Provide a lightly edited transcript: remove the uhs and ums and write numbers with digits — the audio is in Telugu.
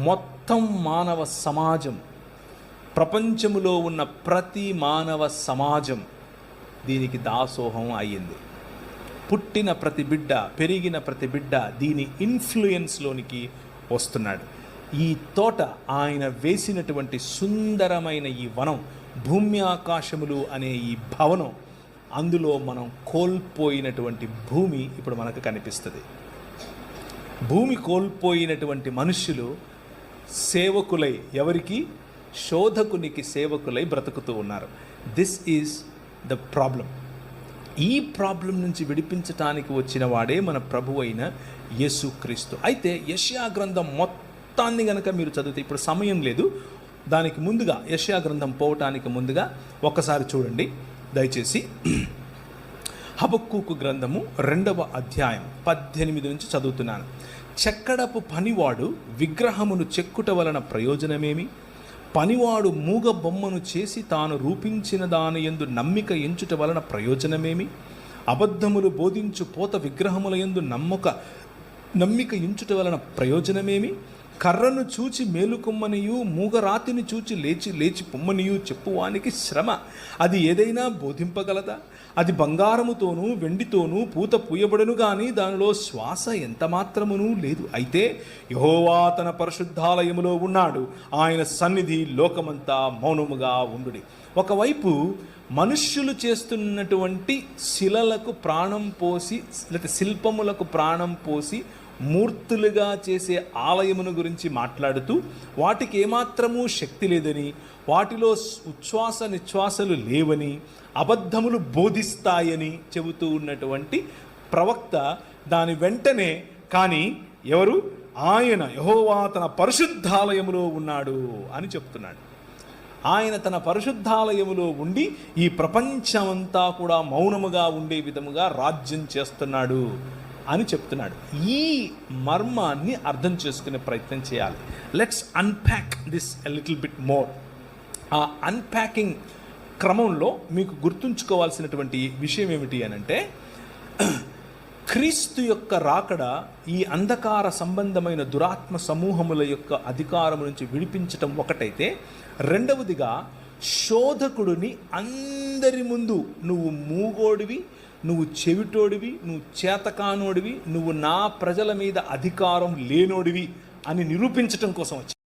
మొత్తం మానవ సమాజం, ప్రపంచములో ఉన్న ప్రతి మానవ సమాజం దీనికి దాసోహం అయ్యింది. పుట్టిన ప్రతి బిడ్డ, పెరిగిన ప్రతి బిడ్డ దీని ఇన్ఫ్లుయెన్స్లోనికి వస్తున్నాడు. ఈ తోట, ఆయన వేసినటువంటి సుందరమైన ఈ వనం, భూమి ఆకాశములు అనే ఈ భవనం, అందులో మనం కోల్పోయినటువంటి భూమి ఇప్పుడు మనకు కనిపిస్తుంది. భూమి కోల్పోయినటువంటి మనుష్యులు సేవకులై, ఎవరికి? శోధకునికి సేవకులై బ్రతుకుతూ ఉన్నారు. This is the problem. ఈ ప్రాబ్లం నుంచి విడిపించటానికి వచ్చిన వాడే మన ప్రభు అయిన యేసుక్రీస్తు. అయితే యెషయా గ్రంథం మొత్తాన్ని గనక మీరు చదివితే, ఇప్పుడు సమయం లేదు, దానికి ముందుగా యెషయా గ్రంథం పోవటానికి ముందుగా ఒకసారి చూడండి దయచేసి. హబక్కూకు గ్రంథము 2వ అధ్యాయం 18 నుంచి చదువుతున్నాను. చెక్కడపు పనివాడు విగ్రహమును చెక్కుట వలన ప్రయోజనమేమి? పనివాడు మూగ బొమ్మను చేసి తాను రూపించిన దాని యందు నమ్మిక ఎంచుట వలన ప్రయోజనమేమి? అబద్ధములు బోధించు పోత విగ్రహముల యందు నమ్మిక ఎంచుట వలన ప్రయోజనమేమి? కర్రను చూచి మేలుకొమ్మనియు మూగరాతిని చూచి లేచి పొమ్మనియు చెప్పువానికి శ్రమ. అది ఏదైనా బోధింపగలదా? అది బంగారముతోనూ వెండితోనూ పూత పూయబడును గాని దానిలో శ్వాస ఎంత మాత్రమునూ లేదు. అయితే యెహోవా తన పరిశుద్ధాలయములో ఉన్నాడు, ఆయన సన్నిధి లోకమంతా మౌనముగా ఉండుడి. ఒకవైపు మనుష్యులు చేస్తున్నటువంటి శిలలకు ప్రాణం పోసి, లేకపోతే శిల్పములకు ప్రాణం పోసి మూర్తులుగా చేసే ఆలయమును గురించి మాట్లాడుతూ, వాటికి ఏమాత్రమూ శక్తి లేదని, వాటిలో ఉచ్ఛ్వాస నిశ్వాసలు లేవని, అబద్ధములు బోధిస్తాయని చెబుతూ ఉన్నటువంటి ప్రవక్త దాని వెంటనే, కానీ ఎవరు? ఆయన యెహోవా తన పరిశుద్ధాలయములో ఉన్నాడు అని చెప్తున్నాడు. ఆయన తన పరిశుద్ధాలయములో ఉండి ఈ ప్రపంచమంతా కూడా మౌనముగా ఉండే విధముగా రాజ్యం చేస్తున్నాడు అని చెప్తున్నాడు. ఈ మర్మాన్ని అర్థం చేసుకునే ప్రయత్నం చేయాలి. Let's unpack this a little bit more. ఆ అన్ప్యాకింగ్ క్రమంలో మీకు గుర్తుంచుకోవాల్సినటువంటి విషయం ఏమిటి అనంటే, క్రీస్తు యొక్క రాకడ ఈ అంధకార సంబంధమైన దురాత్మ సమూహముల యొక్క అధికారం నుంచి విడిపించటం ఒకటైతే, రెండవదిగా శోధకుడిని అందరి ముందు నువ్వు మూగోడివి, నువ్వు చెవిటోడివి, నువ్వు చేతకానోడివి, నువ్వు నా ప్రజల మీద అధికారం లేనోడివి అని నిరూపించటం కోసం వచ్చి